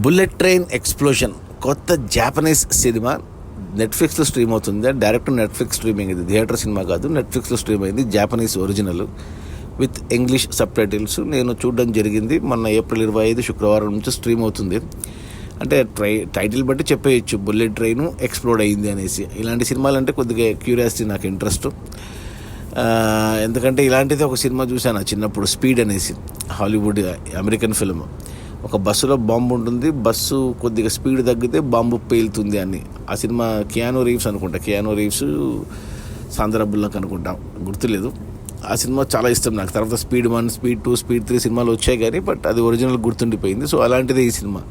Bullet train explosion కొత్త Japanese cinema నెట్ఫ్లిక్స్లో stream అవుతుంది. డైరెక్ట్ నెట్ఫ్లిక్స్ స్ట్రీమింగ్, ఇది థియేటర్ సినిమా కాదు, నెట్ఫ్లిక్స్లో స్ట్రీమ్ అయింది. Japanese original with English sub titles. నేను చూడడం జరిగింది. మొన్న ఏప్రిల్ 25 శుక్రవారం నుంచి స్ట్రీమ్ అవుతుంది. అంటే టైటిల్ బట్టి చెప్పేయచ్చు, బుల్లెట్ ట్రైన్ ఎక్స్ప్లోడ్ అయింది అనేసి. ఇలాంటి సినిమాలు అంటే కొద్దిగా క్యూరియాసిటీ, నాకు ఇంట్రెస్ట్. ఎందుకంటే ఇలాంటిది ఒక సినిమా చూశాను చిన్నప్పుడు, స్పీడ్ అనేసి, హాలీవుడ్ అమెరికన్ ఫిల్మ్. ఒక బస్సులో బాంబు ఉంటుంది, బస్సు కొద్దిగా స్పీడ్ తగ్గితే బాంబు పేలుతుంది అని. ఆ సినిమా కియానో రీవ్స్ సాంద్రా బుల్లక్ అనుకుంటాం, గుర్తులేదు. ఆ సినిమా చాలా ఇష్టం నాకు. తర్వాత స్పీడ్ 1, స్పీడ్ 2, స్పీడ్ 3 సినిమాలు వచ్చాయి కానీ బట్ అది ఒరిజినల్ గుర్తుండిపోయింది. సో అలాంటిదే ఈ సినిమా.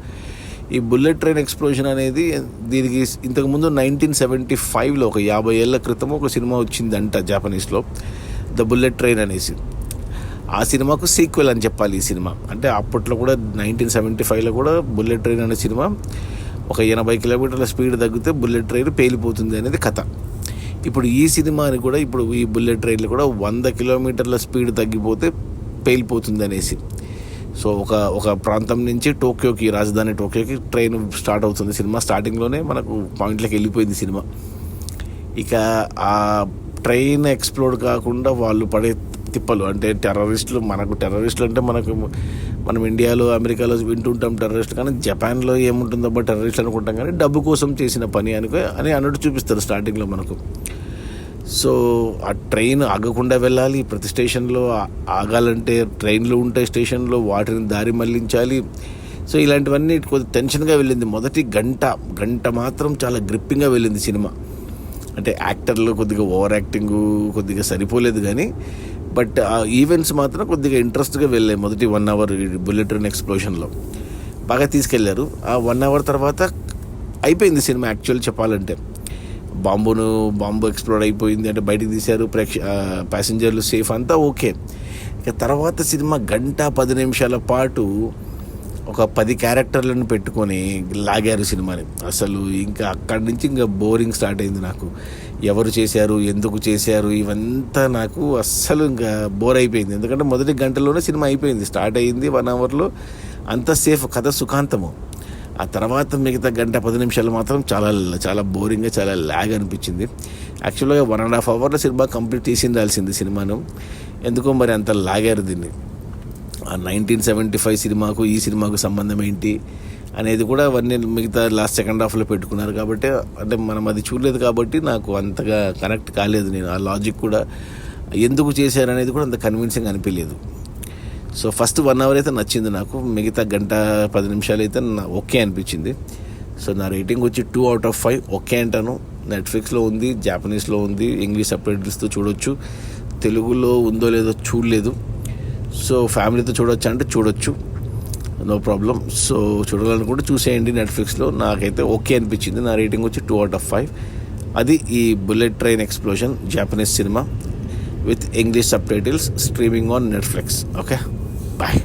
ఈ బుల్లెట్ ట్రైన్ ఎక్స్ప్లోషన్ అనేది, దీనికి ఇంతకుముందు 1975లో ఒక 50 ఏళ్ల క్రితం ఒక సినిమా వచ్చిందంట జాపనీస్లో, ద బుల్లెట్ ట్రైన్ అనేసి. ఆ సినిమాకు సీక్వెల్ అని చెప్పాలి ఈ సినిమా. అంటే అప్పట్లో కూడా 1975లో కూడా బుల్లెట్ ట్రైన్ అనే సినిమా, ఒక 80 కిలోమీటర్ల స్పీడ్ తగ్గితే బుల్లెట్ ట్రైన్ పేలిపోతుంది అనేది కథ. ఇప్పుడు ఈ సినిమాని కూడా, ఇప్పుడు ఈ బుల్లెట్ ట్రైన్లు కూడా 100 కిలోమీటర్ల స్పీడ్ తగ్గిపోతే పేలిపోతుంది అనేసి. సో ఒక ప్రాంతం నుంచి టోక్యోకి, రాజధాని టోక్యోకి ట్రైన్ స్టార్ట్ అవుతుంది. సినిమా స్టార్టింగ్లోనే మనకు పాయింట్లోకి వెళ్ళిపోయింది సినిమా. ఇక ఆ ట్రైన్ ఎక్స్ప్లోడ్ కాకుండా వాళ్ళు పడే తిప్పలు, అంటే టెర్రరిస్టులు అంటే మనం ఇండియాలో, అమెరికాలో వింటుంటాం టెర్రరిస్టులు, కానీ జపాన్లో ఏముంటుందో టెర్రరిస్టులు అనుకుంటాం, కానీ డబ్బు కోసం చేసిన పని అని అన్నట్టు చూపిస్తారు స్టార్టింగ్లో మనకు. సో ఆ ట్రైన్ ఆగకుండా వెళ్ళాలి, ప్రతి స్టేషన్లో ఆగాలంటే ట్రైన్లు ఉంటాయి స్టేషన్లో, వాటిని దారి మళ్లించాలి. సో ఇలాంటివన్నీ కొద్దిగా టెన్షన్గా వెళ్ళింది. మొదటి గంట మాత్రం చాలా గ్రిప్పింగ్గా వెళ్ళింది సినిమా. అంటే యాక్టర్లు కొద్దిగా ఓవర్ యాక్టింగ్ కొద్దిగా సరిపోలేదు కానీ, బట్ ఆ ఈవెంట్స్ మాత్రం కొద్దిగా ఇంట్రెస్ట్గా వెళ్ళాయి. మొదటి 1 అవర్ బుల్లెట్ ట్రైన్ ఎక్స్ప్లోషన్లో బాగా తీసుకెళ్లారు. ఆ 1 అవర్ తర్వాత అయిపోయింది సినిమా. యాక్చువల్ చెప్పాలంటే బాంబు ఎక్స్ప్లోడ్ అయిపోయింది, అంటే బయటికి తీశారు, ప్యాసింజర్లు సేఫ్, అంతా ఓకే. ఇక తర్వాత సినిమా 1:10 పాటు ఒక 10 క్యారెక్టర్లను పెట్టుకొని లాగారు సినిమాని. అసలు ఇంకా అక్కడి నుంచి ఇంకా బోరింగ్ స్టార్ట్ అయింది నాకు. ఎవరు చేశారు, ఎందుకు చేశారు, ఇవంతా నాకు అస్సలు ఇంకా బోర్ అయిపోయింది. ఎందుకంటే మొదటి గంటలోనే సినిమా అయిపోయింది, స్టార్ట్ అయ్యింది 1 అవర్లో, అంత సేఫ్, కథ సుఖాంతము. ఆ తర్వాత మిగతా 1:10 మాత్రం చాలా చాలా బోరింగ్గా, చాలా ల్యాగ్ అనిపించింది. యాక్చువల్గా 1.5 అవర్లో సినిమా కంప్లీట్ చేసిండాల్సింది సినిమాను. ఎందుకో మరి అంత లాగారు దీన్ని. ఆ 1975 సినిమాకు ఈ సినిమాకు సంబంధం ఏంటి అనేది కూడా అవన్నీ మిగతా లాస్ట్ సెకండ్ హాఫ్లో పెట్టుకున్నారు. కాబట్టి అంటే మనం అది చూడలేదు కాబట్టి నాకు అంతగా కనెక్ట్ కాలేదు నేను. ఆ లాజిక్ కూడా ఎందుకు చేశారనేది కూడా అంత కన్విన్సింగ్ అనిపించలేదు. సో ఫస్ట్ 1 అవర్ అయితే నచ్చింది నాకు, మిగతా 1:10 అయితే ఓకే అనిపించింది. సో నా రేటింగ్ వచ్చి 2/5 ఓకే అంటాను. నెట్ఫ్లిక్స్లో ఉంది, జాపనీస్లో ఉంది, ఇంగ్లీష్ సబ్ టైటిల్స్తో చూడొచ్చు. తెలుగులో ఉందో లేదో చూడలేదు. సో ఫ్యామిలీతో చూడొచ్చు అంటే చూడొచ్చు, నో ప్రాబ్లం. సో చూడాలనుకుంటే చూసేయండి నెట్ఫ్లిక్స్లో. నాకైతే ఓకే అనిపించింది. నా రేటింగ్ వచ్చి 2/5. అది ఈ bullet train explosion Japanese cinema with English subtitles, streaming on Netflix. Okay, bye.